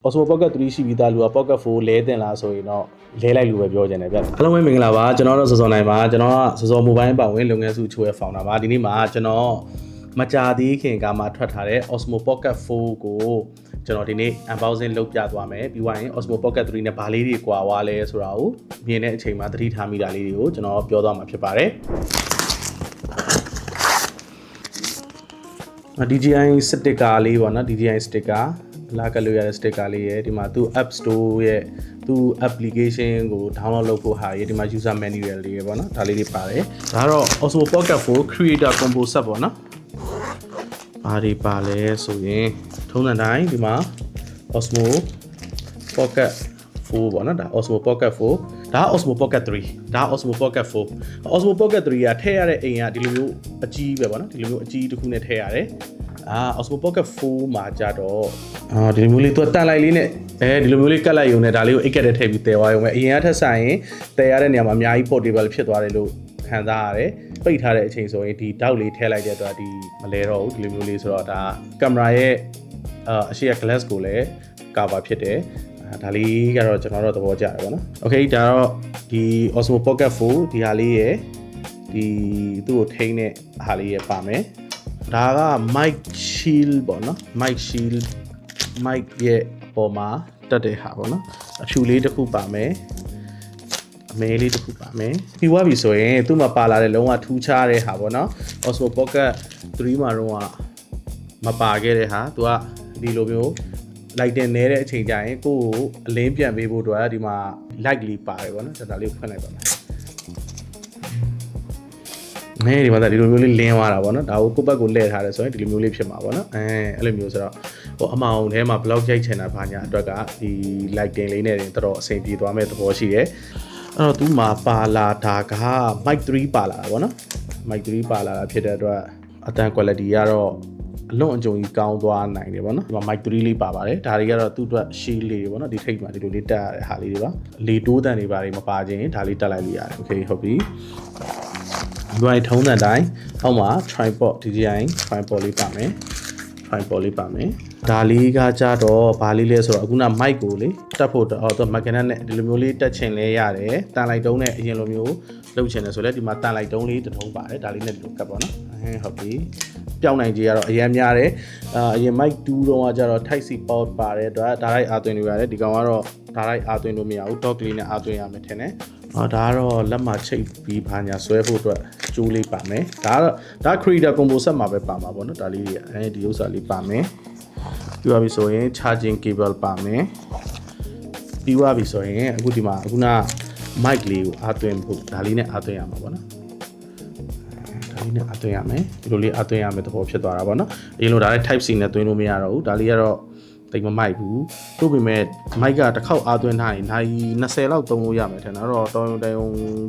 Osmo Pocket 3ရှိပြီးသားလူက Pocket 4လဲတင်လားဆိုရင်တော့လဲလိုက်လို့ပဲပြောချင်တယ်ဗျအားလုံးပဲမင်္ဂလာပါကျွန်တော်တို့စောစောနိုင်ပါကျွန်တော်ကစောစော mobile ပါဝင်လုပ်ငန်းစုချိုးရဲ့ founder ပါဒီနေ့မှာကျွန်တော်မကြာသေးခင်ကမှထွက်ထားတဲ့ Osmo Pocket 4ကိုကျွန်တော်ဒီနေ့ unboxing လုပ်ပြသွားမယ်ပြီးသွားရင် Osmo Pocket 3နဲ့ဘာလေးတွေကွာွားလဲဆိုတာကိုမြင်တဲ့အချိန်မှာသတိထားမိတာလေးတွေကိုကျွန်တော်ပြောသွားမှာဖြစ်ပါတယ်DJI sticker လေးပေါ့နော် DJI sticker လာကလို့ရတဲ့ sticker လေးရယ်ဒီမှာသူ App Store ရဲ့သူ application ကို download လုပ်ဖို့ဟာရယ်ဒီမှာ user manual လေးရယ်ပေါ့နော်ဒါလေးတွေပါတယ်ဒါကတော့ Osmo Pocket 4 Creator Combo Set ပေါ့နော်ဘာတွေပါလဲဆိုရင်ထုံးစံတိုင်းဒီမှာ Osmo Pocket 4ပေါ့နော်ဒါ Osmo Pocket 4ဒါ Osmo Pocket 3ဒါ Osmo Pocket 4 Osmo Pocket 3ကထည့်ရတဲ့အိမ်ကဒီလိုမျိုးအကြီးပဲပေါ့နော်ဒီလိုမျိုးအကြီးတစ်ခုနဲ့ထည့်ရတယ်Osmo Pocket 4မှာကြတော့ဒီလိုမျိုးလေးသူတန်လိုက်လေးနဲ့ဒီလိုမျိုးလေးကတ်လိုက်ရုံနဲ့ဒါလေးကိုအိတ်ကက်တဲ့ထည့်ပြီးတည်သွားရုံပဲအရင်ကထက်ဆိုင်ရင်တည်ရတဲ့နေရာမှာအများကြီး portable ဖြစ်သွားတယ်လို့ခံစားရတယ်ပိတ်ထားတဲ့အချိန်ဆိုရင်ဒီတောက်လေးထည့်လိုက်တဲ့အတွက်ဒီမလဲတော့ဘူးဒီလိုမျိုးလေးဆိုတော့ဒါကင်မရာရဲ့အရှိရ glass ကိုလည်း cover ဖြစ်တယ်ဒါလေးကတော့ကျွန်တော်တို့သဘောကျတယ်ပေါ့နော် Okay ဒါတော့ဒီ Osmo Pocket 4ဒီဟာလေးရဲ့ဒီသူ့ကိုထိန်းတဲ့ဟာလေးရဲ့ပါမယ်ဒါက mic shield ပေါ့နော် mic shield mic ရဲ့အပေါ်မှာတက်တဲ့ဟာပေါ့နော်အဖြူလေးတစ်ခုပါမယ်အမဲလေးတစ်ခုပါမယ်ပြီးသွားပြီဆိုရင်သူ့မှာပါလာတဲ့လုံးဝထူးခြားတဲ့ဟာပေါ့နော် Osmo Pocket 3မှာတော့မပါခဲ့တဲ့ဟာသူကဒီလိုမျိုး light တင်နေတဲ့အချိန်ကျရင်ကိုယ့်ကိုအလင်းပြန်ပေးဖို့အတွက်ဒီမှာ light လေးပါတယ်ပေါ့နော်ဒါလေးကိုဖွင့်လိုက်ပါမယ်ဒီမှာဒီလိုမျိုးလေးလင်းသွားတာပေါ့နော်ဒါကိုကိုယ့်ဘက်ကိုလှည့်ထားတယ်ဆိုရင်ဒီလိုမျိုးလေးဖြစ်မှာပေါ့နော်အဲ့လိုမျိုးဆိုတော့ဟိုအမောင်ထဲမှာ block ရိုက်ချင်တာဘာညာအတွက်ကဒီ lighting လေးနဲ့တော်တော်အဆင်ပြေသွားမဲ့သဘောရှိတယ်အဲ့တော့သူ့မှာပါလာတာက mic 3ပါလာတာပေါ့နော် mic 3ပါလာတာဖြစ်တဲ့အတွက်အတန် quality ကတော့အလွန်အကျွံကြီးကောင်းသွားနိုင်တယ်ပေါ့နော်ဒီမှာ mic 3လေးပါပါတယ်ဒါတွေကတော့သူ့အတွက် shield လေးပေါ့နော်ဒီထိပ်မှာဒီလိုလေးတက်ရတဲ့ဟာလေးတွေပါလေတိုးတန်တွေပါတယ်မပါခြင်းဒါလေးတက်လိုက်လို့ရတယ် okay ဟုတ်ပြီဒီမှာထုံးတဲ့တိုင်းအောက်မှာ tripod DJI tripod လေးပါမယ် tripod လေးပါမယ်ဒါလေးကကြတော့ဘာလေးလဲဆိုတော့အခုန mic ကိုလေတက်ဖို့တော့ magnet နဲ့ဒီလိုမျိုးလေးတက်ချင်လဲရတယ်တန်လိုက်တုံးနဲ့အရင်လိုမျိုးလုပ်ချင်တယ်ဆိုလဲဒီမှာတန်လိုက်တုံးလေးတစ်ထုံးပါတယ်ဒါလေးနဲ့ဒီလိုကပ်ပါနော်ဟုတ်ပြီပြောင်းနိုင်ကြီးကတော့အရင်များတယ်အရင် mic 2တော့ကကြတော့ type C port ပါတယ်အတွက်ဒါလိုက်အားသွင်းလို့ရတယ်ဒီကောင်ကတော့ဒါလိုက်အားသွင်းလို့မရဘူး dock လေးနဲ့အားသွင်းရမယ်ထင်တယ်ဒါကတော့လက်မှာချိတ်ပြီးဘာညာဆွဲဖို့အတွက်ကျိုးလေးပါမယ်ဒါ Creator Combo Set မှာပဲပါမှာပေါ့နော်ဒါလေးဒီဥစ္စာလေးပါမယ်ပြီးသွားပြီဆိုရင် charging cable ပါမယ်ပြီးသွားပြီဆိုရင်အခုဒီမှာအခုန mic လေးကိုအားသွင်းဖို့ဒါလေးနဲ့အားသွင်းရမှာပေါ့နော်ဒါလေးနဲ့အားသွင်းရမယ်ဒီလိုလေးအားသွင်းရမယ်သဘောဖြစ်သွားတာပေါ့နော်အရင်လိုဒါလည်း type C နဲ့သွင်းလို့မရတော့ဘူးဒါလေးကတော့တိတ်မမိုက်ဘူးတို့ပေမဲ့မိုက်ကတစ်ခေါက်အားသွင်းထားရင်နိုင်20လောက်သုံးလို့ရမယ်ထင်တာတော့တောင်းတုံ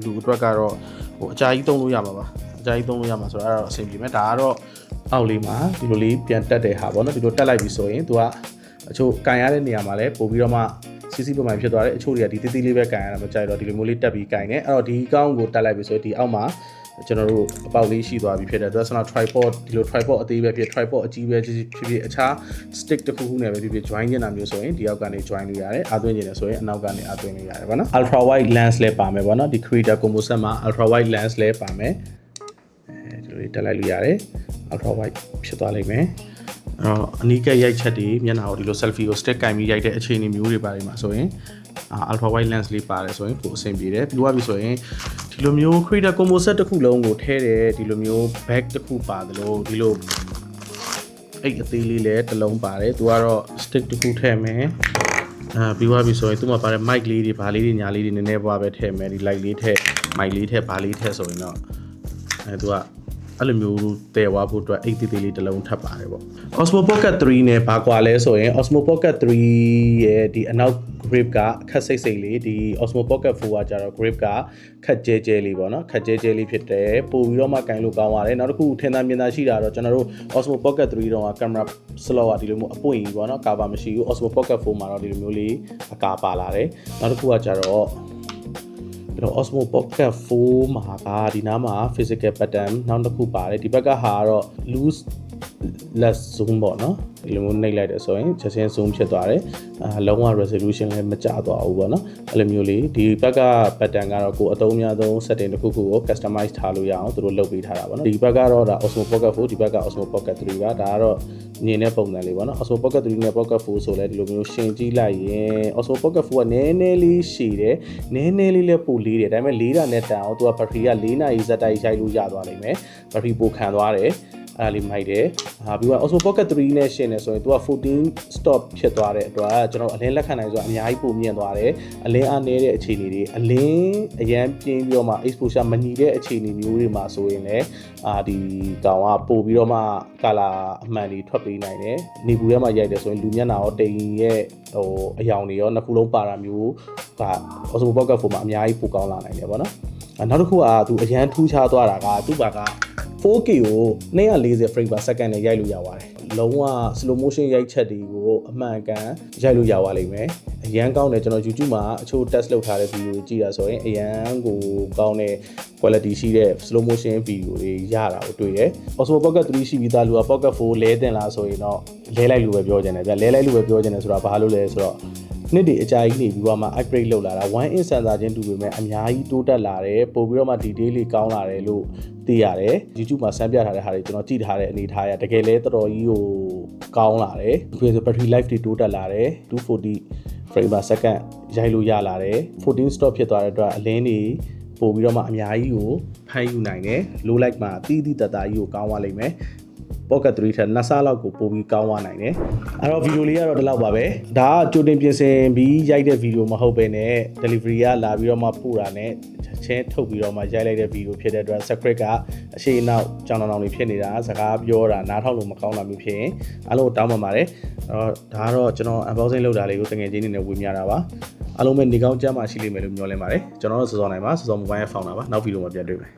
လူအတွက်ကတော့ဟိုအကြာကြီးသုံးလို့ရမှာပါအကြာကြီးသုံးလို့ရမှာဆိုတော့အဲ့တော့အဆင်ပြေမယ်ဒါကတော့အောက်လေးမှာဒီလိုလေးပြန်တက်တဲ့ဟာပေါ့နော်ဒီလိုတက်လိုက်ပြီဆိုရင်သူကအချို့ကန်ရတဲ့နေရာမှာလည်းပို့ပြီးတော့မှစီစီပုံမှန်ဖြစ်သွားတယ်အချို့တွေကဒီသေးသေးလေးပဲကန်ရတာမကြိုက်တော့ဒီလိုမျိုးလေးတက်ပြီးကန်နေအဲ့တော့ဒီကောင်းကိုတက်လိုက်ပြီဆိုရင်ဒီအောက်မှာကျွန်တော်တို့အပေါက်လေးရှိသွားပြီဖြစ်တဲ့အတွက်ကျွန်တော် tripod ဒီလို tripod အသေးပဲဖြစ် tripod အကြီးပဲဖြစ်အခြား stick တစ်ခုခုနဲ့ပဲဖြစ် join နေတာမျိုးဆိုရင်ဒီအောက်ကနေ join လို့ရတယ်အားသွင်းနေတယ်ဆိုရင်အနောက်ကနေအားသွင်းလို့ရတယ်ပေါ့နော် ultra wide lens လည်းပါမယ်ပေါ့နော်ဒီ Creator Combo Set မှာ ultra wide lens လည်းပါမယ်ဒီလိုတက်လိုက်လို့ရတယ် ultra wide ဖြစ်သွားလိမ့်မယ်အနီးကပ်ရိုက်ချက်တွေမျက်နှာကိုဒီလို selfie ကို stick ကင်ပြီးရိုက်တဲ့အခြေအနေမျိုးတွေပါတယ်မှာဆိုရင်ultra wide lens လေးပါတယ်ဆိုရင်ပိုအဆင်ပြေတယ်ပြီးသွားပြီဆိုရင်ဒီလိုမျိုး Creator Combo Set တစ်ခုလုံးကိုထည့်တယ်ဒီလိုမျိုး bag တစ်ခုပါတယ်လို့ဒီလိုအဲ့အသေးလေးလည်းတစ်လုံးပါတယ်သူကတော့ stick တစ်ခုထည့်မယ်ပြီးသွားပြီဆိုရင်သူ့မှာပါတဲ့ mic လေးတွေဘာလေးတွေညာလေးတွေနည်းနည်းပွားပဲထည့်မယ်ဒီ light လေးထည့် mic လေးထည့်ဘာလေးထည့်ဆိုရင်တော့သူကအဲ့လိုမျိုးတည်သွားဖို့အတွက်အိတ်သေးသေးလေးတစ်လုံးထပ်ပါတယ်ပေါ့ Osmo Pocket 3နဲ့ဘာကွာလဲဆိုရင် Osmo Pocket 3ရဲ့ဒီအနောက် grip ကခက်စိတ်စိတ်လေးဒီ Osmo Pocket 4ကကြတော့ grip ကခက်ကျဲကျဲလေးပေါ့နော်ခက်ကျဲကျဲလေးဖြစ်တယ်ပို့ပြီးတော့မှကင်လို့ကောင်းပါတယ်နောက်တစ်ခုထင်သာမြင်သာရှိတာတော့ကျွန်တော်တို့ Osmo Pocket 3တော့ကင်မရာ slot ကဒီလိုမျိုးအပွင့်ကြီးပေါ့နော် cover မရှိဘူး Osmo Pocket 4မှာတော့ဒီလိုမျိုးလေးအကာပါလာတယ်နောက်တစ်ခုကကြတော့Osmo Pocket 4မှာကဒီနားမှာ physical pattern နောက်တစ်ခုပါတယ်ဒီဘက်ကဟာကတော့ loose less zoom ပေါ့နော်ဒီလိုမျိုးနှိပ်လိုက်တယ်ဆိုရင်ချက်ချင်း zoom ဖြစ်သွားတယ်လုံးဝ resolution လည်းမကျသွားဘူးပေါ့နော်အဲ့လိုမျိုးလေးဒီဘက်က pattern ကတော့ကိုအသုံးများဆုံး setting တစ်ခုခုကို customize ထားလို့ရအောင်သူတို့လုပ်ပေးထားတာပေါ့နော်ဒီဘက်ကတော့ဒါ Osmo Pocket 4ဒီဘက်က Osmo Pocket 3ပါဒါကတော့မြင်တဲ့ပုံစံလေးပေါ့နော် Osmo Pocket 3နဲ့ Pocket 4ဆိုလဲဒီလိုမျိုးရှင်းကြည့်လိုက်ရင် Osmo Pocket 4ကနည်းနည်းလေးရှည်တယ်နည်းနည်းလေးလည်းပိုလေးတယ်ဒါပေမဲ့လေးတာနဲ့တန်အောင်သူက battery က4နာရီဇက်တိုက်ရိုက်လို့ရသွားနိုင်မယ် battery ပိုခံသွားတယ်အဲ့ဒါလေးမိုက်တယ်ပြီးတော့ Osmo Pocket 3နဲ့ရှင်းနေဆိုရင်သူက14 stop ဖြစ်သွားတဲ့အတွက်ကျွန်တော်အလင်းလက်ခံနိုင်ဆိုတာအများကြီးပိုမြင့်သွားတယ်အလင်းအားနည်းတဲ့အခြေအနေတွေအလင်းအရန်ပြင်းပြီးတော့မှ exposure မညီတဲ့အခြေအနေမျိုးတွေမှာဆိုရင်လည်းဒီကောင်ကပို့ပြီးတော့မှ color အမှန်တွေထွက်ပေးနိုင်တယ်နေပူထဲမှာရိုက်တယ်ဆိုရင်လူမျက်နှာရောတိမ်ရဲ့အယောင်တွေရောနှစ်ခုလုံးပါတာမျိုးက Osmo Pocket 4မှာအများကြီးပိုကောင်းလာနိုင်တယ်ပေါ့နော်နောက်တစ်ခုကသူအရန်ထူးခြားသွားတာကသူ့ဘာက 4K ကို240 frame per second နဲ့ရိုက်လို့ရပါတယ်လုံးဝ slow motion ရိုက်ချက်တွေကိုအမှန်ကန်ရိုက်လို့ရပါလိမ့်မယ်အရန်ကောင်းတယ်ကျွန်တော် YouTube မှာအချို့ test လုပ်ထားတဲ့ video တွေကြည့်တာဆိုရင်အရန်ကိုကောင်းတဲ့ quality ရှိတဲ့ slow motion video တွေရတာကိုတွေ့တယ် Osmo Pocket 3ရှိပြီးသားလူက Pocket 4လဲတင်လားဆိုရင်တော့လဲလိုက်လို့ပဲပြောချင်တယ်ဗျလဲလိုက်လို့ပဲပြောချင်တယ်ဆိုတာဘာလို့လဲဆိုတော့နှစ်တွေအကြာကြီးနေပြီးတော့မှ upgrade လုပ်လာတာ 1inch sensor ချင်းတူပေမဲ့အများကြီးတိုးတက်လာတယ်ပို့ပြီးတော့မှ detail လေးကောင်းလာတယ်လို့သိရတယ် YouTube မှာစမ်းပြထားတဲ့ဟာတွေကျွန်တော်ကြည့်ထားတဲ့အနေထားရတကယ်လဲတော်တော်ကြီးကိုကောင်းလာတယ်ပြီးတော့ battery life တွေတိုးတက်လာတယ်240 frame per second ရိုက်လို့ရလာတယ်14 stop ဖြစ်သွားတဲ့အတွက်အလင်းတွေပို့ပြီးတော့မှအများကြီးကိုဖမ်းယူနိုင်တယ် low light မှာတီးတီးတတာကြီးကိုကောင်းသွားလိမ့်မယ်Pocket 3ထက်နှစ်ဆလောက်ကိုပို့ပြီးကောင်းသွားနိုင်တယ်အဲ့တော့ဗီဒီယိုလေးကတော့ဒီလောက်ပါပဲဒါကကြိုတင်ပြင်ဆင်ပြီးရိုက်တဲ့ဗီဒီယိုမဟုတ်ဘဲနဲ့ delivery ကလာပြီးတော့မှပို့တာနဲ့ချင်းထုတ်ပြီးတော့မှရိုက်လိုက်တဲ့ဗီဒီယိုဖြစ်တဲ့အတွက် script ကအရှိအနောက်ကြောင်တောင်တွေဖြစ်နေတာစကားပြောတာနားထောင်လို့မကောင်းတာမျိုးဖြစ်ရင်အားလုံးတောင်းပန်ပါတယ်အဲ့တော့ဒါကတော့ကျွန်တော် unboxing လုပ်တာလေးကိုတကယ်ချင်းနေနဲ့ဝေမျှတာပါအားလုံးပဲနေကောင်းကြမှာရှိလိမ့်မယ်လို့မျှော်လင့်ပါတယ်ကျွန်တော်တို့စောစောနိုင်ပါစောစော mobile ဖုန်းတာပါနောက်ဗီဒီယိုမှာပြန်တွေ့မယ်